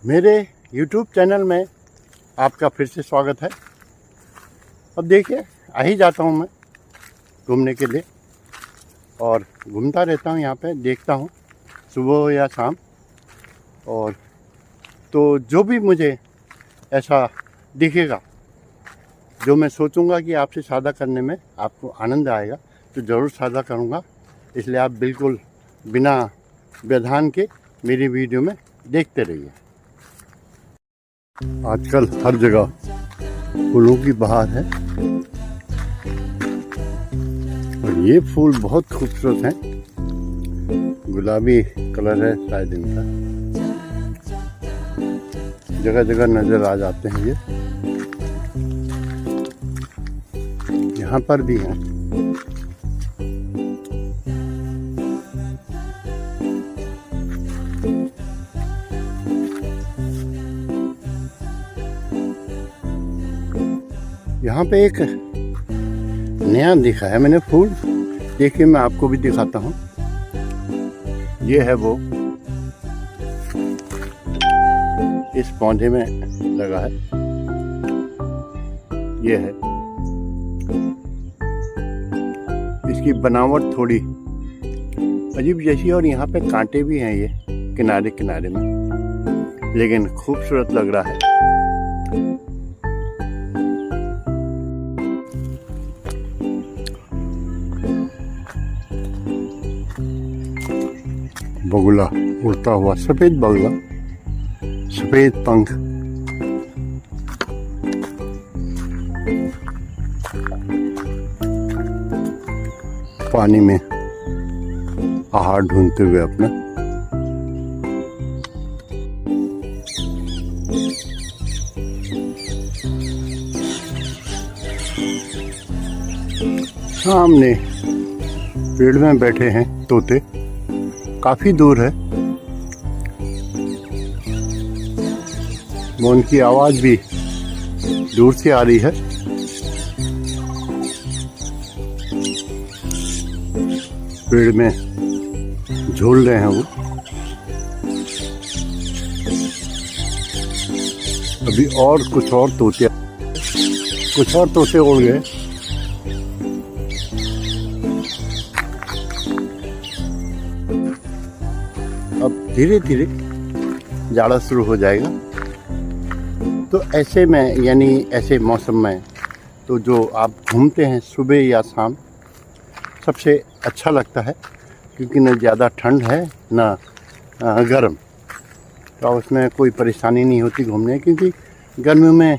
मेरे YouTube channel में आपका फिर से स्वागत है। अब देखिए, आ ही जाता हूँ मैं घूमने के लिए और घूमता रहता हूँ यहाँ पे, देखता हूँ सुबह या शाम। और तो जो भी मुझे ऐसा दिखेगा, जो मैं सोचूंगा कि आपसे साझा करने में आपको आनंद आएगा, तो ज़रूर साझा करूँगा। इसलिए आप बिल्कुल बिना व्यवधान के मेरी वीडियो में देखते रहिए। आजकल हर जगह फूलों की बहार है और ये फूल बहुत खूबसूरत हैं। गुलाबी कलर है शायद इनका, जगह जगह नजर आ जाते हैं। ये यहाँ पर भी हैं। यहाँ पे एक नया दिखा है मैंने फूल, देखिए मैं आपको भी दिखाता हूँ। ये है वो, इस पौधे में लगा है। ये है, इसकी बनावट थोड़ी अजीब जैसी, और यहाँ पे कांटे भी हैं ये किनारे किनारे में, लेकिन खूबसूरत लग रहा है। बगुला उड़ता हुआ, सफेद बगुला, सफेद पंख। पानी में आहार ढूंढते हुए अपना। सामने पेड़ में बैठे हैं तोते, काफी दूर है। उनकी आवाज भी दूर से आ रही है। पेड़ में झूल रहे हैं वो। अभी और कुछ और तोते उड़ गए। अब धीरे धीरे जाड़ा शुरू हो जाएगा, तो ऐसे में यानी ऐसे मौसम में तो जो आप घूमते हैं सुबह या शाम, सबसे अच्छा लगता है, क्योंकि न ज़्यादा ठंड है न गर्म। तो उसमें कोई परेशानी नहीं होती घूमने, क्योंकि गर्मियों में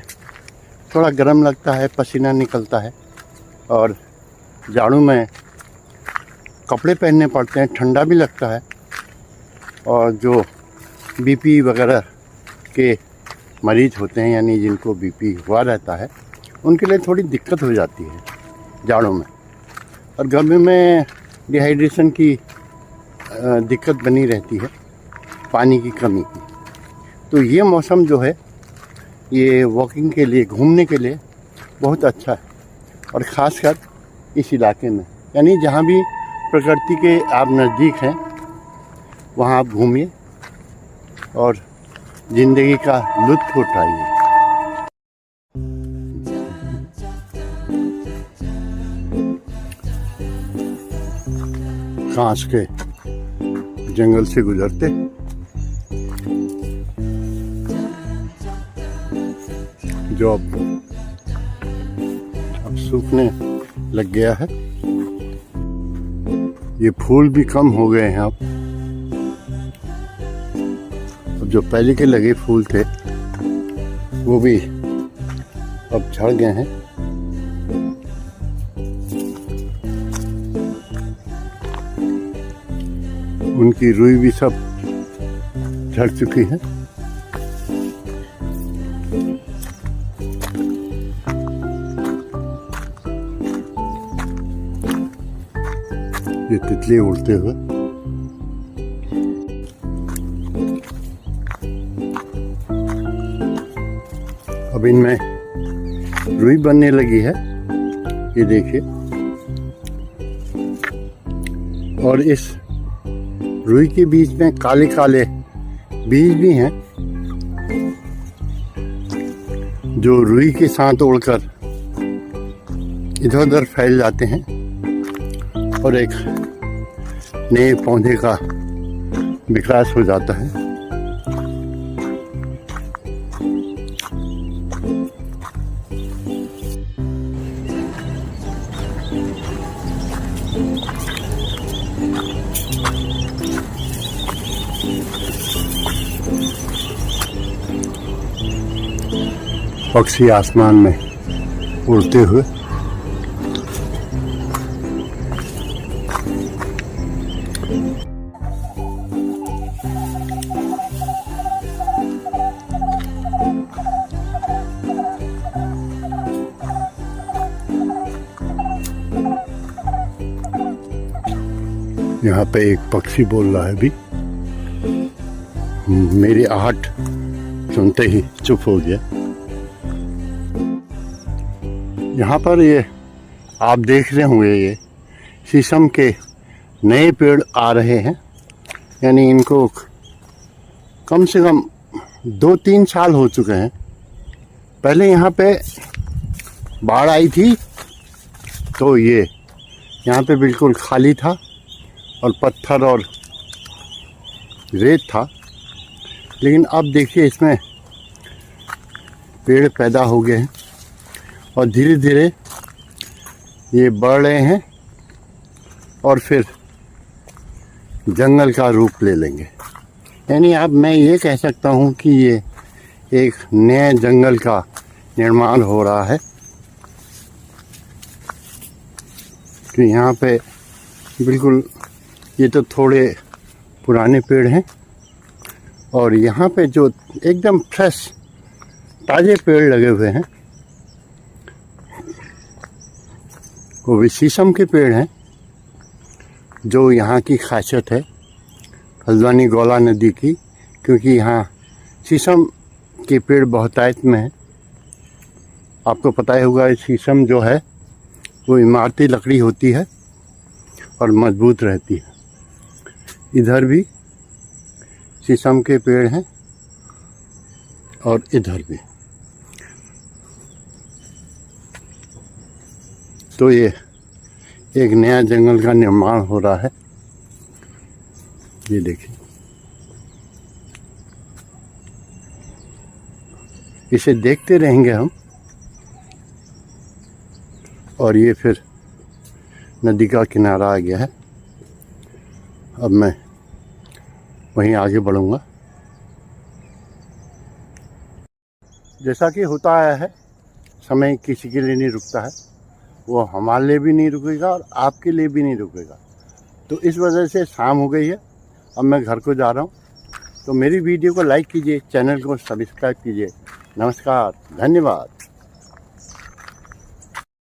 थोड़ा गर्म लगता है, पसीना निकलता है, और जाड़ों में कपड़े पहनने पड़ते हैं, ठंडा भी लगता है। और जो बीपी वगैरह के मरीज होते हैं, यानी जिनको बीपी हुआ रहता है, उनके लिए थोड़ी दिक्कत हो जाती है जाड़ों में। और गर्मी में डिहाइड्रेशन की दिक्कत बनी रहती है, पानी की कमी की। तो ये मौसम जो है, ये वॉकिंग के लिए, घूमने के लिए बहुत अच्छा है। और ख़ासकर इस इलाके में, यानी जहाँ भी प्रकृति के आप नज़दीक हैं, वहाँ आप घूमिए और ज़िंदगी का लुत्फ़ उठाइए। कांच के जंगल से गुजरते जो अब सूखने लग गया है। ये फूल भी कम हो गए हैं अब जो पहले के लगे फूल थे वो भी अब झड़ गए हैं। उनकी रुई भी सब झड़ चुकी है। ये तितली उड़ते हुए, अब इनमें रुई बनने लगी है, ये देखिए। और इस रुई के बीच में काले काले बीज भी हैं, जो रुई के साथ उड़कर इधर उधर फैल जाते हैं और एक नए पौधे का विकास हो जाता है। पक्षी आसमान में उड़ते हुए यहाँ पे एक पक्षी बोल रहा है अभी, मेरी आहट सुनते ही चुप हो गया। यहाँ पर ये आप देख रहे होंगे, ये शीशम के नए पेड़ आ रहे हैं, यानी इनको कम से कम 2-3 साल हो चुके हैं। पहले यहाँ पे बाढ़ आई थी तो ये यहाँ पे बिल्कुल खाली था और पत्थर और रेत था, लेकिन अब देखिए इसमें पेड़ पैदा हो गए हैं और धीरे धीरे ये बढ़ रहे हैं और फिर जंगल का रूप ले लेंगे। यानी अब मैं ये कह सकता हूँ कि ये एक नए जंगल का निर्माण हो रहा है, कि यहाँ पे बिल्कुल ये तो थोड़े पुराने पेड़ हैं और यहाँ पे जो एकदम फ्रेश ताज़े पेड़ लगे हुए हैं वो भी शीशम के पेड़ हैं, जो यहाँ की खासियत है हल्द्वानी गौला नदी की, क्योंकि यहाँ शीशम के पेड़ बहुतायत में हैं। आपको पता ही होगा शीशम जो है वो इमारती लकड़ी होती है और मजबूत रहती है। इधर भी शीशम के पेड़ हैं और इधर भी। तो ये एक नया जंगल का निर्माण हो रहा है, ये देखिए। इसे देखते रहेंगे हम और ये फिर नदी का किनारा आ गया है। अब मैं वहीं आगे बढ़ूंगा। जैसा कि होता आया है, समय किसी के लिए नहीं रुकता है, वो हमारे लिए भी नहीं रुकेगा और आपके लिए भी नहीं रुकेगा। तो इस वजह से शाम हो गई है, अब मैं घर को जा रहा हूँ। तो मेरी वीडियो को लाइक कीजिए, चैनल को सब्सक्राइब कीजिए। नमस्कार, धन्यवाद।